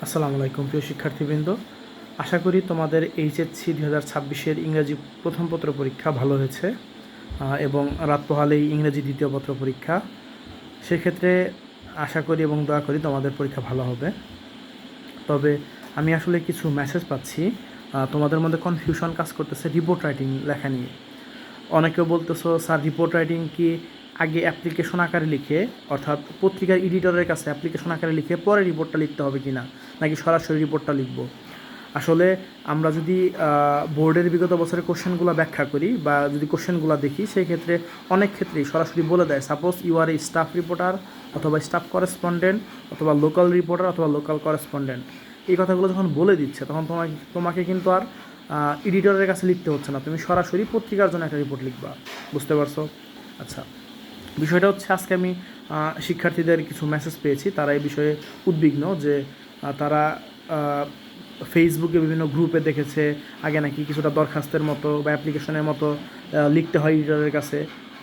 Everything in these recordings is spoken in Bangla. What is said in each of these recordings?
আসসালামু আলাইকুম প্রিয় শিক্ষার্থীবৃন্দ। আশা করি তোমাদের এইচএসসি 2026-এর ইংরাজি প্রথম পত্র পরীক্ষা ভালো হয়েছে এবং রাত পোহালেই ইংরেজি দ্বিতীয় পত্র পরীক্ষা। সেক্ষেত্রে আশা করি এবং দোয়া করি তোমাদের পরীক্ষা ভালো হবে। তবে আমি আসলে কিছু মেসেজ পাচ্ছি, তোমাদের মধ্যে কনফিউশন কাজ করতেছে রিপোর্ট রাইটিং লেখা নিয়ে। অনেকেও বলতেছো স্যার রিপোর্ট রাইটিং কি আগে অ্যাপ্লিকেশন আকারে লিখে, অর্থাৎ পত্রিকার এডিটরের কাছে অ্যাপ্লিকেশন আকারে লিখে পরে রিপোর্টটা লিখতে হবে কি না, নাকি সরাসরি রিপোর্টটা লিখব? আসলে আমরা যদি বোর্ডের বিগত বছরের কোশ্চেনগুলো ব্যাখ্যা করি বা যদি কোশ্চেনগুলো দেখি, সেই ক্ষেত্রে অনেক ক্ষেত্রেই সরাসরি বলে দেয় suppose you are a staff reporter অথবা স্টাফ করেসপন্ডেন্ট অথবা লোকাল রিপোর্টার অথবা লোকাল করেসপন্ডেন্ট। এই কথাগুলো যখন বলে দিচ্ছে তখন তোমাকে কিন্তু আর এডিটরের কাছে লিখতে হচ্ছে না, তুমি সরাসরি পত্রিকার জন্য একটা রিপোর্ট লিখবা। বুঝতে পারছো? আচ্ছা, বিষয়টা হচ্ছে আজকে আমি শিক্ষার্থীদের কিছু মেসেজ পেয়েছি, তারা এই বিষয়ে উদ্বিগ্ন যে তারা ফেসবুকে বিভিন্ন গ্রুপে দেখেছে আগে নাকি কিছুটা দরখাস্তের মতো বা অ্যাপ্লিকেশনের মতো লিখতে হয় এডিটরের কাছে,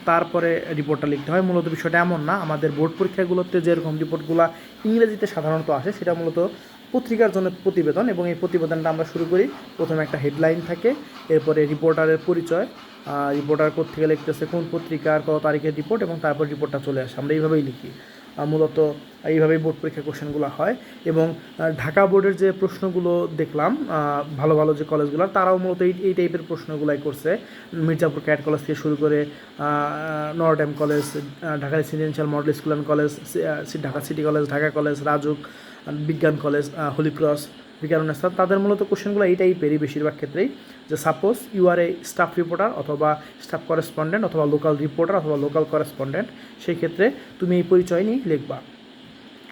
তারপরে রিপোর্টটা লিখতে হয়। মূলত বিষয়টা এমন না। আমাদের বোর্ড পরীক্ষাগুলোতে যেরকম রিপোর্টগুলো ইংরেজিতে সাধারণত আসে, সেটা মূলত পত্রিকার জন্য প্রতিবেদন, এবং এই প্রতিবেদনটা আমরা শুরু করি, প্রথমে একটা হেডলাইন থাকে, এরপরে রিপোর্টারের পরিচয়, রিপোর্টার কোত্থেকে লিখতেছে, কোন পত্রিকার কত তারিখের রিপোর্ট, এবং তারপর রিপোর্টটা চলে আসে। আমরা এইভাবেই লিখি, মূলত এইভাবেই বোর্ড পরীক্ষা কোশ্চেনগুলো হয়। এবং ঢাকা বোর্ডের যে প্রশ্নগুলো দেখলাম, ভালো ভালো যে কলেজগুলো, তারাও মূলত এই টাইপের প্রশ্নগুলাই করছে। মির্জাপুর ক্যাট কলেজ থেকে শুরু করে Notre Dame college, Dhaka residential model school and college, Dhaka city college, Dhaka college, Rajuk বিজ্ঞান কলেজ, হলিক্রস, বিজ্ঞান স্থান, তাদের মূলত কোশ্চেনগুলো এই টাইপেরই বেশিরভাগ ক্ষেত্রেই, যে suppose you are a staff reporter অথবা স্টাফ করেসপন্ডেন্ট অথবা লোকাল রিপোর্টার অথবা লোকাল করেসপন্ডেন্ট, সেই ক্ষেত্রে তুমি এই পরিচয় নিয়ে লিখবা।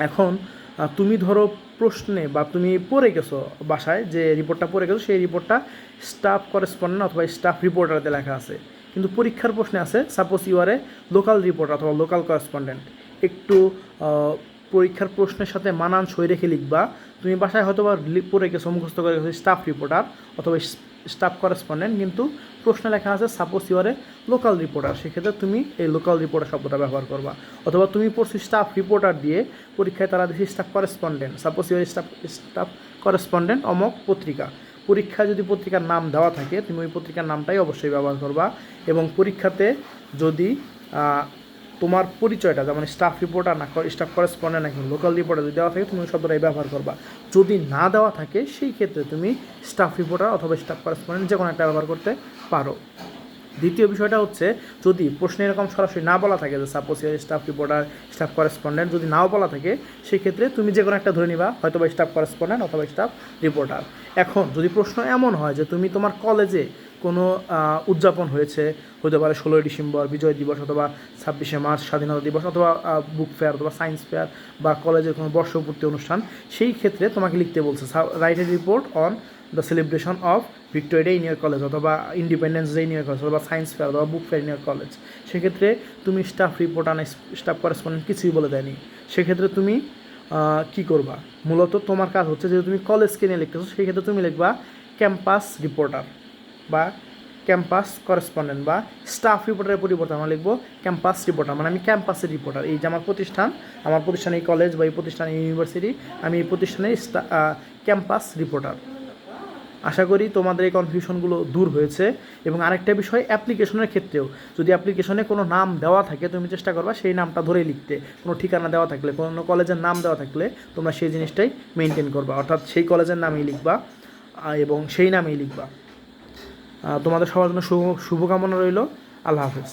এখন তুমি ধরো প্রশ্নে বা তুমি পড়ে গেছো বাসায়, যে রিপোর্টটা পড়ে গেছো, সেই রিপোর্টটা স্টাফ করেসপন্ডেন্ট অথবা স্টাফ রিপোর্টারতে লেখা আছে, কিন্তু পরীক্ষার প্রশ্নে আছে suppose you are a local reporter অথবা লোকাল করেসপন্ডেন্ট। একটু পরীক্ষার প্রশ্নের সাথে মানানসই রেখে লিখবা। তুমি বাসায় হয়তো বা পড়ে গেছো, মুখস্থ করে গেছো স্টাফ রিপোর্টার অথবা স্টাফ করেসপন্ডেন্ট, কিন্তু প্রশ্নে লেখা আছে suppose you are a local reporter, সেক্ষেত্রে তুমি এই লোকাল রিপোর্টার শব্দটা ব্যবহার করবা। অথবা তুমি পড়ছো স্টাফ রিপোর্টার দিয়ে, পরীক্ষায় তারা দেখি staff correspondent, suppose you are staff correspondent অমক পত্রিকা। পরীক্ষায় যদি পত্রিকার নাম দেওয়া থাকে, তুমি ওই পত্রিকার নামটাই অবশ্যই ব্যবহার করবা। এবং পরীক্ষাতে যদি তোমার পরিচয়টা, যেমন স্টাফ রিপোর্টার না স্টাফ করেসপন্ডেন্ট নাকি লোকাল রিপোর্টার যদি দেওয়া থাকে, তুমি ওই শব্দটাই ব্যবহার করবা। যদি না দেওয়া থাকে, সেই ক্ষেত্রে তুমি স্টাফ রিপোর্টার অথবা স্টাফ করেসপন্ডেন্ট যে কোনো একটা ব্যবহার করতে পারো। দ্বিতীয় বিষয়টা হচ্ছে, যদি প্রশ্নে এরকম সরাসরি না বলা থাকে যে suppose staff reporter staff correspondent, যদি নাও বলা থাকে, সেক্ষেত্রে তুমি যে কোনো একটা ধরে নিবা, হয়তো বা স্টাফ করেসপন্ডেন্ট অথবা স্টাফ রিপোর্টার। এখন যদি প্রশ্ন এমন হয় যে তুমি তোমার কলেজে কোনো উদযাপন হয়েছে, হতে পারে 16ই ডিসেম্বর বিজয় দিবস অথবা 26শে মার্চ স্বাধীনতা দিবস অথবা বুক ফেয়ার অথবা সায়েন্স ফেয়ার বা কলেজের কোনো বর্ষপূর্তি অনুষ্ঠান, সেই ক্ষেত্রে তোমাকে লিখতে বলছে write a report on the celebration of Victoria Day in your college অথবা Independence Day in your college অথবা সায়েন্স ফেয়ার অথবা book fair in your college. সেক্ষেত্রে তুমি স্টাফ রিপোর্টার না স্টাফ করেসপন্ডেন্ট কিছুই বলে দেয়নি। সেক্ষেত্রে তুমি কী করবা? মূলত তোমার কাজ হচ্ছে, যেহেতু তুমি কলেজকে নিয়ে লিখতেছো, সেই ক্ষেত্রে তুমি লিখবা ক্যাম্পাস রিপোর্টার বা ক্যাম্পাস করেসপন্ডেন্ট, বা স্টাফ রিপোর্টারের পরিবর্তে আমরা লিখবো ক্যাম্পাস রিপোর্টার। মানে আমি ক্যাম্পাসের রিপোর্টার, এই যে আমার প্রতিষ্ঠান এই কলেজ বা এই প্রতিষ্ঠান এই ইউনিভার্সিটি, আমি এই প্রতিষ্ঠানের ক্যাম্পাস রিপোর্টার। আশা করি তোমাদের এই কনফিউশনগুলো দূর হয়েছে। এবং আরেকটা বিষয়, অ্যাপ্লিকেশনের ক্ষেত্রেও যদি অ্যাপ্লিকেশনে কোনো নাম দেওয়া থাকে, তুমি চেষ্টা করবা সেই নামটা ধরেই লিখতে। কোনো ঠিকানা দেওয়া থাকলে, কোনো কলেজের নাম দেওয়া থাকলে, তোমরা সেই জিনিসটাই মেনটেন করবা, অর্থাৎ সেই কলেজের নামেই লিখবা এবং সেই নামেই লিখবা। তোমাদের সবার জন্য শুভকামনা রইল। আল্লাহ হাফেজ।